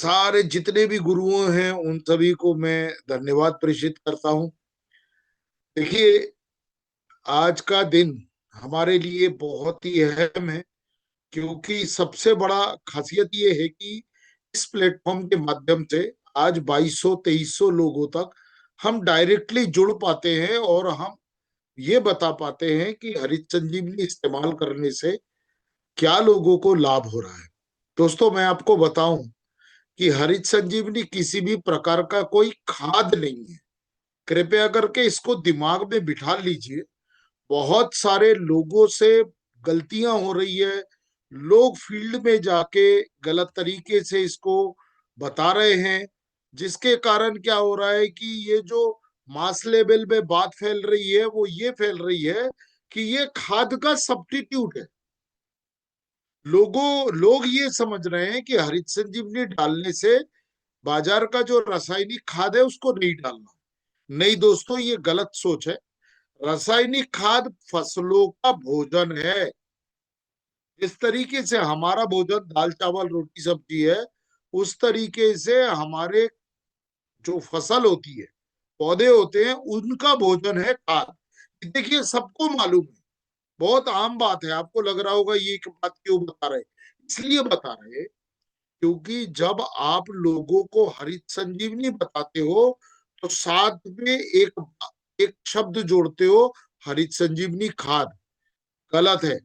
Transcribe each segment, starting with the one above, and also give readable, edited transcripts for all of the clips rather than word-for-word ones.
सारे जितने भी गुरुओं हैं उन सभी को मैं धन्यवाद प्रेषित करता हूँ। देखिए, आज का दिन हमारे लिए बहुत ही अहम है, क्योंकि सबसे बड़ा खासियत ये है कि इस प्लेटफॉर्म के माध्यम से आज 2200-2300 लोगों तक हम डायरेक्टली जुड़ पाते हैं और हम ये बता पाते हैं कि हरित संजीवनी इस्तेमाल करने से क्या लोगों को लाभ हो रहा है। दोस्तों, मैं आपको बताऊं कि हरित संजीवनी किसी भी प्रकार का कोई खाद नहीं है। कृपया करके इसको दिमाग में बिठा लीजिए। बहुत सारे लोगों से गलतियां हो रही है। लोग फील्ड में जाके गलत तरीके से इसको बता रहे हैं, जिसके कारण क्या हो रहा है कि ये जो मास लेवल में बात फैल रही है वो ये फैल रही है कि ये खाद का सब्स्टिट्यूट है। लोग ये समझ रहे हैं कि हरित संजीवनी डालने से बाजार का जो रासायनिक खाद है उसको नहीं डालना। नहीं दोस्तों, ये गलत सोच है। रासायनिक खाद फसलों का भोजन है। इस तरीके से हमारा भोजन दाल चावल रोटी सब्जी है, उस तरीके से हमारे जो फसल होती है, पौधे होते हैं, उनका भोजन है खाद। देखिए, सबको मालूम है, बहुत आम बात है। आपको लग रहा होगा ये बात क्यों बता रहे, इसलिए बता रहे क्योंकि जब आप लोगों को हरित संजीवनी बताते हो तो साथ में एक एक शब्द जोड़ते हो, हरित संजीवनी खाद। गलत है।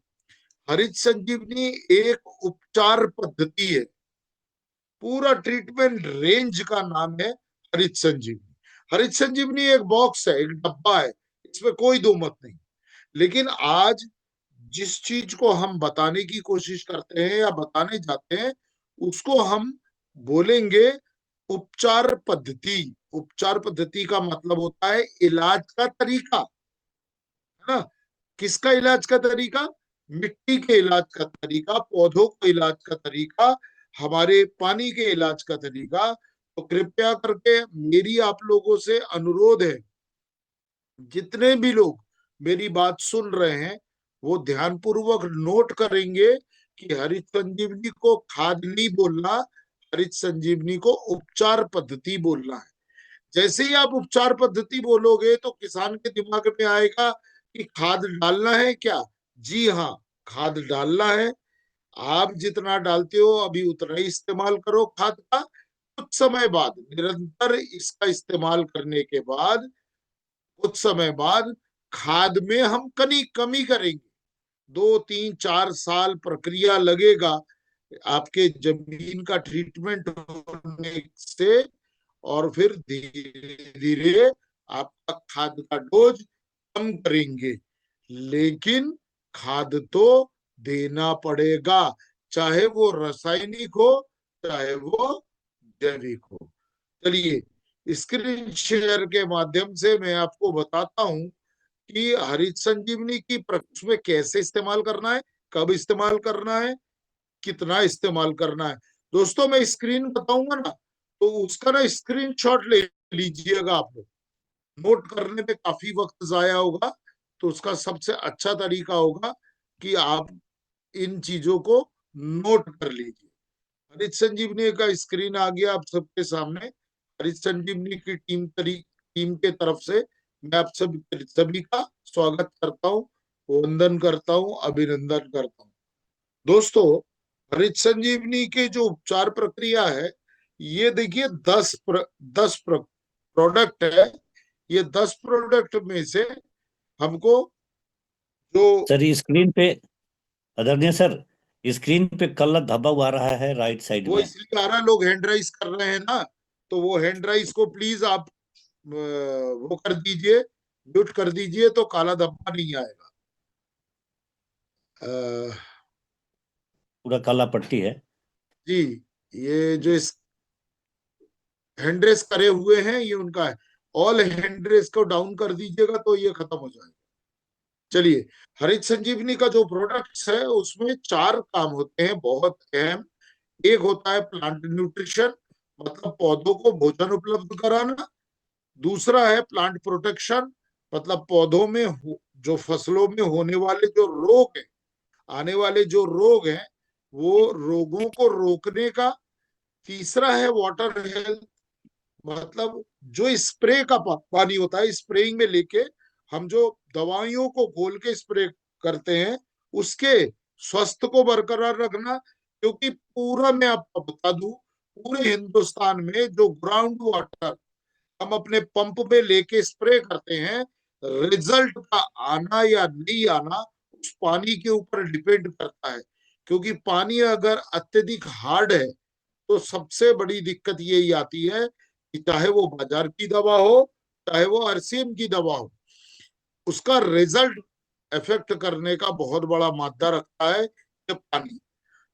हरित संजीवनी एक उपचार पद्धति है। पूरा ट्रीटमेंट रेंज का नाम है हरित संजीवनी। हरित संजीवनी एक बॉक्स है, एक डब्बा है, इसमें कोई दो मत नहीं। लेकिन आज जिस चीज को हम बताने की कोशिश करते हैं या बताने जाते हैं, उसको हम बोलेंगे उपचार पद्धति। उपचार पद्धति का मतलब होता है इलाज का तरीका, है ना। किसका इलाज का तरीका? मिट्टी के इलाज का तरीका, पौधों को इलाज का तरीका, हमारे पानी के इलाज का तरीका। तो कृपया करके मेरी आप लोगों से अनुरोध है, जितने भी लोग मेरी बात सुन रहे हैं वो ध्यानपूर्वक नोट करेंगे कि हरित संजीवनी को खाद नहीं बोलना, हरित संजीवनी को उपचार पद्धति बोलना है। जैसे ही आप उपचार पद्धति बोलोगे तो किसान के दिमाग में आएगा कि खाद डालना है क्या? जी हाँ, खाद डालना है। आप जितना डालते हो अभी उतना ही इस्तेमाल करो खाद का। कुछ समय बाद, निरंतर इसका इस्तेमाल करने के बाद, कुछ समय बाद खाद में हम कमी कमी करेंगे। 2 3 4 साल प्रक्रिया लगेगा आपके जमीन का ट्रीटमेंट होने से, और फिर धीरे धीरे आपका खाद का डोज कम करेंगे। लेकिन खाद तो देना पड़ेगा, चाहे वो रासायनिक हो चाहे वो जैविक हो। चलिए, स्क्रीन शेयर के माध्यम से मैं आपको बताता हूं कि हरित संजीवनी की उसमें कैसे इस्तेमाल करना है, कब इस्तेमाल करना है, कितना इस्तेमाल करना है। दोस्तों, मैं स्क्रीन बताऊंगा ना, तो उसका ना स्क्रीन शॉट ले लीजिएगा। आप लोग नोट करने में काफी वक्त जाया होगा, तो उसका सबसे अच्छा तरीका होगा कि आप इन चीजों को नोट कर लीजिए। हरित संजीवनी का स्क्रीन आ गया आप सबके सामने। हरित संजीवनी की टीम के तरफ से मैं आप सभी का स्वागत करता हूँ, वंदन करता हूँ, अभिनंदन करता हूँ। दोस्तों, हरित संजीवनी के जो उपचार प्रक्रिया है, ये देखिए 10 प्रोडक्ट है। ये 10 प्रोडक्ट में से हमको जो सर स्क्रीन पे, आदरणीय सर, स्क्रीन पे कलर धब्बा हुआ रहा है राइट साइड वो में। इसलिए आ रहा है, लोग हैंड राइज कर रहे हैं ना, तो वो हैंड राइज को प्लीज आप वो कर दीजिए, म्यूट कर दीजिए, तो काला धब्बा नहीं आएगा। पूरा काला पट्टी है। जी, ये जो इस हैंड रेस करे हुए हैं ये उनका है। ऑल हैंड रेस को डाउन कर दीजिएगा तो ये खत्म हो जाएगा। चलिए, हरित संजीवनी का जो प्रोडक्ट्स है उसमें 4 काम होते हैं बहुत अहम। एक होता है प्लांट न्यूट्रिशन, मतलब पौधों को भोजन उपलब्ध कराना। दूसरा है प्लांट प्रोटेक्शन, मतलब पौधों में जो फसलों में होने वाले जो रोग है, आने वाले जो रोग हैं, वो रोगों को रोकने का तीसरा है वाटर हेल्थ, मतलब जो स्प्रे का पानी होता है, स्प्रेइंग में लेके हम जो दवाइयों को घोल के स्प्रे करते हैं, उसके स्वास्थ्य को बरकरार रखना। क्योंकि पूरा मैं आपको बता दूं, पूरे हिंदुस्तान में जो ग्राउंड वाटर हम अपने पंप में लेके स्प्रे करते हैं, रिजल्ट का आना या नहीं आना उस पानी के ऊपर डिपेंड करता है। क्योंकि पानी अगर अत्यधिक हार्ड है तो सबसे बड़ी दिक्कत यही आती है कि चाहे वो बाजार की दवा हो, चाहे वो आरसीएम की दवा हो, उसका रिजल्ट इफेक्ट करने का बहुत बड़ा मादा रखता है ये पानी।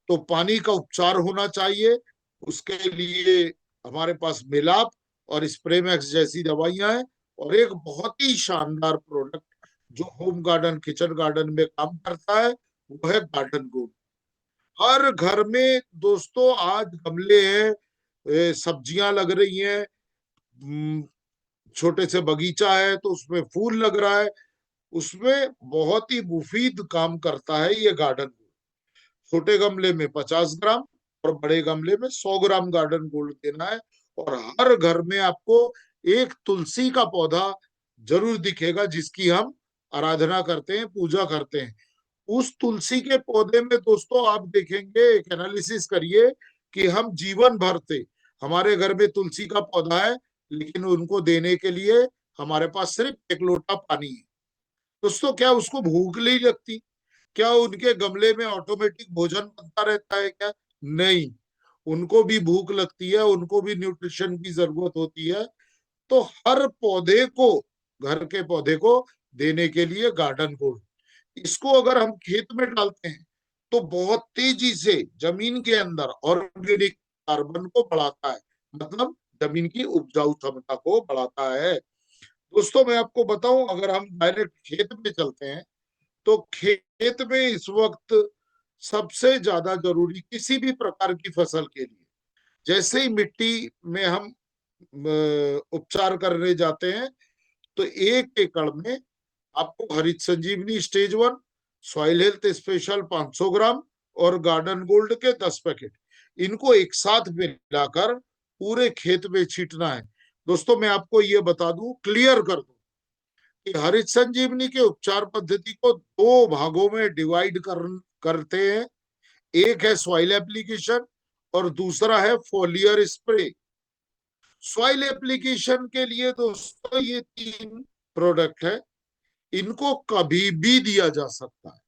तो पानी का उपचार होना चाहिए। उसके लिए हमारे पास मिलाप और स्प्रेमैक्स जैसी दवाइयां हैं, और एक बहुत ही शानदार प्रोडक्ट जो होम गार्डन, किचन गार्डन में काम करता है, वो है गार्डन गोल्ड। हर घर में दोस्तों आज गमले हैं, सब्जियां लग रही हैं, छोटे से बगीचा है तो उसमें फूल लग रहा है, उसमें बहुत ही मुफीद काम करता है ये गार्डन गोल्ड। छोटे गमले में 50 ग्राम और बड़े गमले में 100 ग्राम गार्डन गोल्ड देना है। और हर घर में आपको एक तुलसी का पौधा जरूर दिखेगा जिसकी हम आराधना करते हैं, पूजा करते हैं। उस तुलसी के पौधे में दोस्तों आप देखेंगे, एक एनालिसिस करिए कि हम जीवन भर से, हमारे घर में तुलसी का पौधा है लेकिन उनको देने के लिए हमारे पास सिर्फ एक लोटा पानी है। दोस्तों क्या उसको भूख नहीं लगती? क्या उनके गमले में ऑटोमेटिक भोजन बनता रहता है क्या? नहीं, उनको भी भूख लगती है, उनको भी न्यूट्रिशन की जरूरत होती है। तो हर पौधे को, घर के पौधे को देने के लिए गार्डन गोल्ड, इसको अगर हम खेत में डालते हैं तो बहुत तेजी से जमीन के अंदर ऑर्गेनिक कार्बन को बढ़ाता है, मतलब जमीन की उपजाऊ क्षमता को बढ़ाता है। दोस्तों मैं आपको बताऊं, अगर हम डायरेक्ट खेत में चलते हैं तो खेत में इस वक्त सबसे ज्यादा जरूरी किसी भी प्रकार की फसल के लिए, जैसे ही मिट्टी में हम उपचार करने जाते हैं तो 1 एकड़ में आपको हरित संजीवनी स्टेज 1, सॉइल हेल्थ स्पेशल 500 ग्राम और गार्डन गोल्ड के 10 पैकेट, इनको एक साथ मिलाकर पूरे खेत में छींटना है। दोस्तों मैं आपको ये बता दूं, क्लियर कर दूं कि हरित संजीवनी के उपचार पद्धति को 2 भागों में डिवाइड करते हैं। एक है सॉइल एप्लीकेशन और दूसरा है फोलियर स्प्रे। सॉइल एप्लीकेशन के लिए दोस्तों ये 3 प्रोडक्ट है, इनको कभी भी दिया जा सकता है।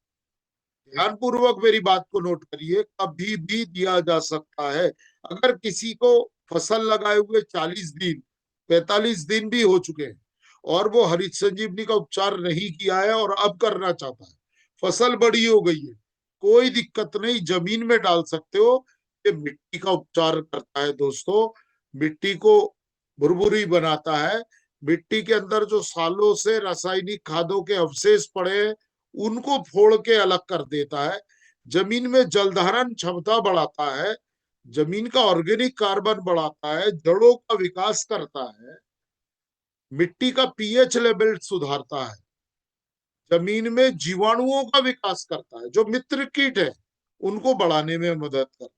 ध्यानपूर्वक मेरी बात को नोट करिए, कभी भी दिया जा सकता है। अगर किसी को फसल लगाए हुए 40 दिन, 45 दिन भी हो चुके हैं और वो हरित संजीवनी का उपचार नहीं किया है और अब करना चाहता है, फसल बड़ी हो गई है, कोई दिक्कत नहीं, जमीन में डाल सकते हो। ये मिट्टी का उपचार करता है दोस्तों, मिट्टी को भुरभुरी बनाता है। मिट्टी के अंदर जो सालों से रासायनिक खादों के अवशेष पड़े हैं उनको फोड़ के अलग कर देता है। जमीन में जल धारण क्षमता बढ़ाता है, जमीन का ऑर्गेनिक कार्बन बढ़ाता है, जड़ों का विकास करता है, मिट्टी का पीएच लेवल सुधारता है, जमीन में जीवाणुओं का विकास करता है, जो मित्र कीट है उनको बढ़ाने में मदद करता है,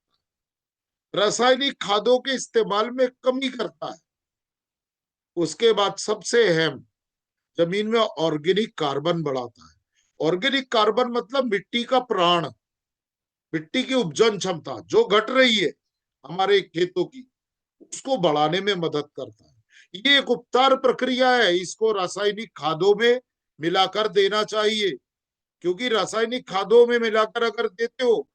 रासायनिक खादों के इस्तेमाल में कमी करता है। उसके बाद सबसे अहम, जमीन में ऑर्गेनिक कार्बन बढ़ाता है। ऑर्गेनिक कार्बन मतलब मिट्टी का प्राण, मिट्टी की उपजन क्षमता जो घट रही है हमारे खेतों की, उसको बढ़ाने में मदद करता है। ये एक उपचार प्रक्रिया है, इसको रासायनिक खादों में मिलाकर देना चाहिए। क्योंकि रासायनिक खादों में मिलाकर अगर देते हो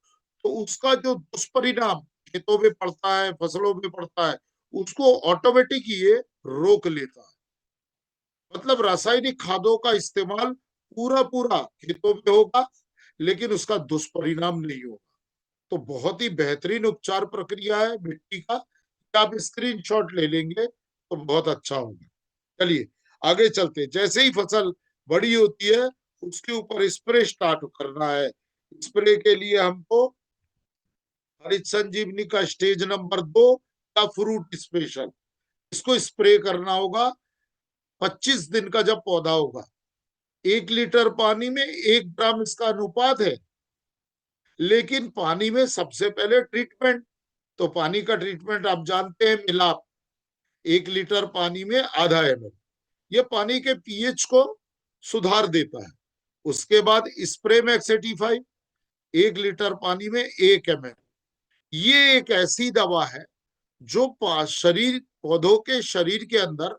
तो उसका जो दुष्परिणाम खेतों में पड़ता है, फसलों में पड़ता है, उसको ऑटोमेटिक ये रोक लेता है। मतलब रासायनिक खादों का इस्तेमाल पूरा पूरा खेतों में होगा लेकिन उसका दुष्परिणाम नहीं होगा। तो बहुत ही बेहतरीन उपचार प्रक्रिया है मिट्टी का, आप स्क्रीनशॉट ले लेंगे तो बहुत अच्छा होगा। चलिए आगे चलते, जैसे ही फसल बड़ी होती है उसके ऊपर स्प्रे स्टार्ट करना है। स्प्रे के लिए हमको हरित संजीवनी का स्टेज नंबर 2 का फ्रूट स्पेशल, इसको स्प्रे करना होगा 25 दिन का जब पौधा होगा। 1 लीटर पानी में 1 ग्राम इसका अनुपात है। लेकिन पानी में सबसे पहले ट्रीटमेंट, तो पानी का ट्रीटमेंट आप जानते हैं, मिलाप 1 लीटर पानी में आधा ml, ये पानी के पीएच को सुधार देता है। उसके बाद स्प्रे मैक्स 85 1 लीटर पानी में 1 ml, ये एक ऐसी दवा है जो पौधों के शरीर के अंदर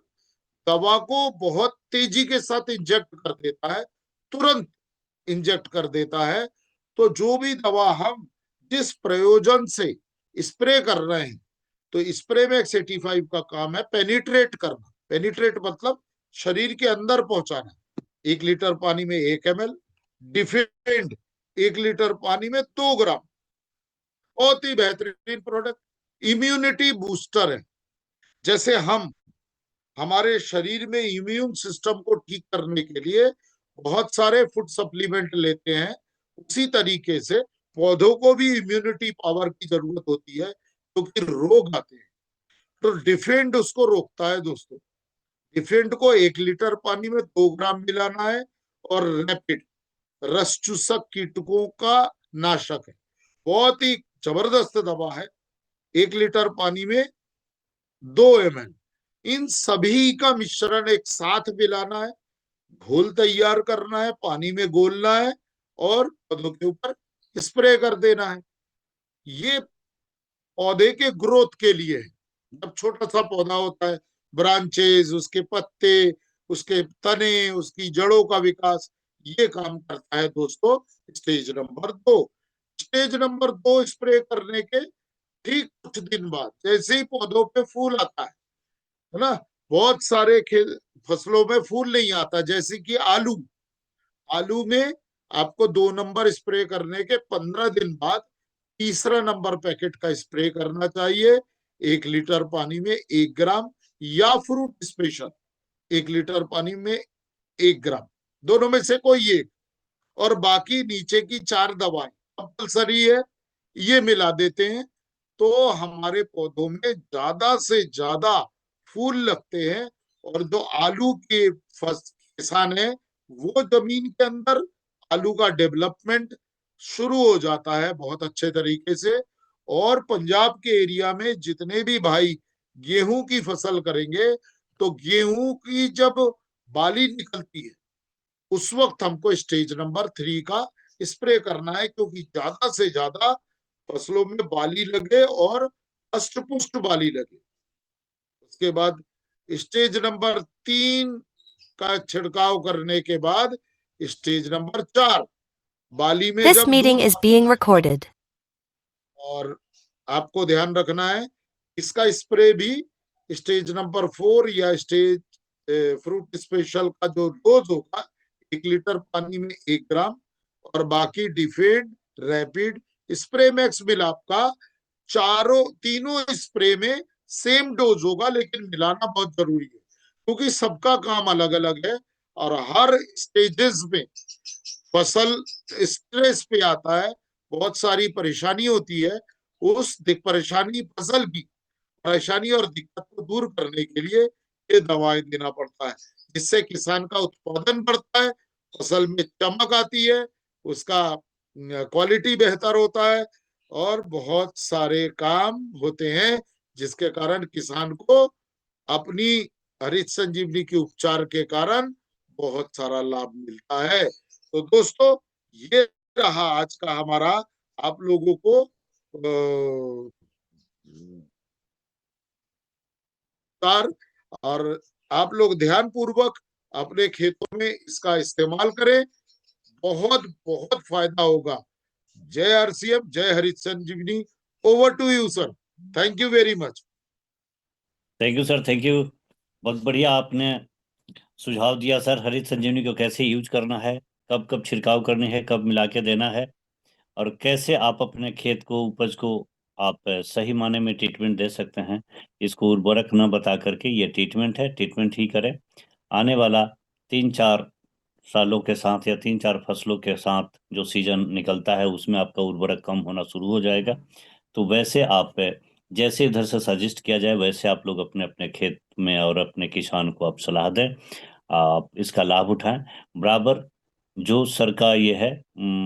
दवा को बहुत तेजी के साथ इंजेक्ट कर देता है, तुरंत इंजेक्ट कर देता है। तो जो भी दवा हम जिस प्रयोजन से स्प्रे कर रहे हैं, तो स्प्रे में 85 का काम है पेनिट्रेट करना। पेनिट्रेट मतलब शरीर के अंदर पहुंचाना। 1 लीटर पानी में 1 ml। डिफेंड 1 लीटर पानी में 2 ग्राम। बहुत ही बेहतरीन प्रोडक्ट, इम्यूनिटी बूस्टर है। जैसे हम हमारे शरीर में इम्यून सिस्टम को ठीक करने के लिए बहुत सारे फूड सप्लीमेंट लेते हैं, उसी तरीके से पौधों को भी इम्यूनिटी पावर की जरूरत होती है, क्योंकि रोग आते हैं। तो डिफेंड उसको रोकता है दोस्तों। डिफेंड को 1 लीटर पानी में 2 ग्राम मिलाना है। और रैपिड रस चूसक कीटकों का नाशक है, बहुत ही जबरदस्त दवा है। 1 लीटर पानी में 2 ml, इन सभी का मिश्रण एक साथ मिलाना है, घोल तैयार करना है, पानी में घोलना है और पौधों के ऊपर स्प्रे कर देना है। ये पौधे के ग्रोथ के लिए है। जब छोटा सा पौधा होता है, ब्रांचेस, उसके पत्ते, उसके तने, उसकी जड़ों का विकास, ये काम करता है दोस्तों stage number 2। Stage number 2 spray करने के ठीक कुछ दिन बाद जैसे ही पौधों पे फूल आता है ना, बहुत सारे फसलों में फूल नहीं आता, जैसे कि आलू। आलू में आपको 2 नंबर स्प्रे करने के 15 दिन बाद तीसरा नंबर पैकेट का स्प्रे करना चाहिए। 1 लीटर पानी में 1 ग्राम, या फ्रूट स्पेशल 1 लीटर पानी में 1 ग्राम, दोनों में से कोई एक। और बाकी नीचे की 4 दवाएं कंपल्सरी है, ये मिला देते हैं, तो हमारे पौधों में ज्यादा से ज्यादा फूल लगते हैं। और जो आलू के किसान है, वो जमीन के अंदर आलू का डेवलपमेंट शुरू हो जाता है बहुत अच्छे तरीके से। और पंजाब के एरिया में जितने भी भाई गेहूं की फसल करेंगे, तो गेहूं की जब बाली निकलती है, उस वक्त हमको स्टेज नंबर 3 का स्प्रे करना है, क्योंकि ज्यादा से ज्यादा फसलों में बाली लगे और अष्ट पुष्ट बाली लगे। उसके बाद स्टेज नंबर 3 का छिड़काव करने के बाद स्टेज नंबर 4 बाली में This जब meeting is being recorded. और आपको ध्यान रखना है, इसका स्प्रे भी स्टेज नंबर 4 या स्टेज फ्रूट स्पेशल का जो डोज होगा 1 लीटर पानी में 1 ग्राम, और बाकी डिफेंड, रैपिड, स्प्रे मैक्स मिलाप का तीनों स्प्रे में सेम डोज होगा, लेकिन मिलाना बहुत जरूरी है, क्योंकि सबका काम अलग अलग है। और हर स्टेजेस में फसल स्ट्रेस पे आता है, बहुत सारी परेशानी होती है। उस परेशानी फसल की परेशानी और दिक्कत को दूर करने के लिए ये दवाएं देना पड़ता है, जिससे किसान का उत्पादन बढ़ता है, फसल में चमक आती है, उसका क्वालिटी बेहतर होता है, और बहुत सारे काम होते हैं, जिसके कारण किसान को अपनी हरित संजीवनी के उपचार के कारण बहुत सारा लाभ मिलता है। तो दोस्तों, ये रहा आज का हमारा आप लोगों को और आप लोग ध्यान पूर्वक अपने खेतों में इसका इस्तेमाल करें, बहुत बहुत फायदा होगा। जय आरसीएम, जय हरित संजीवनी। Over to you sir, thank you very much. Thank you sir, thank you. बहुत बढ़िया आपने सुझाव दिया सर, हरित संजीवनी को कैसे यूज करना है, कब कब छिड़काव करनी है, कब मिला के देना है, और कैसे आप अपने खेत को, उपज को आप सही माने में ट्रीटमेंट दे सकते हैं। इसको उर्वरक न बता करके ये ट्रीटमेंट है, ट्रीटमेंट ही करें। आने वाला 3-4 सालों के साथ या 3-4 फसलों के साथ जो सीजन निकलता है, उसमें आपका उर्वरक कम होना शुरू हो जाएगा। तो वैसे आप जैसे इधर से सजेस्ट किया जाए, वैसे आप लोग अपने अपने खेत में और अपने किसान को आप सलाह दें, आप इसका लाभ उठाएं। बराबर जो सर का ये है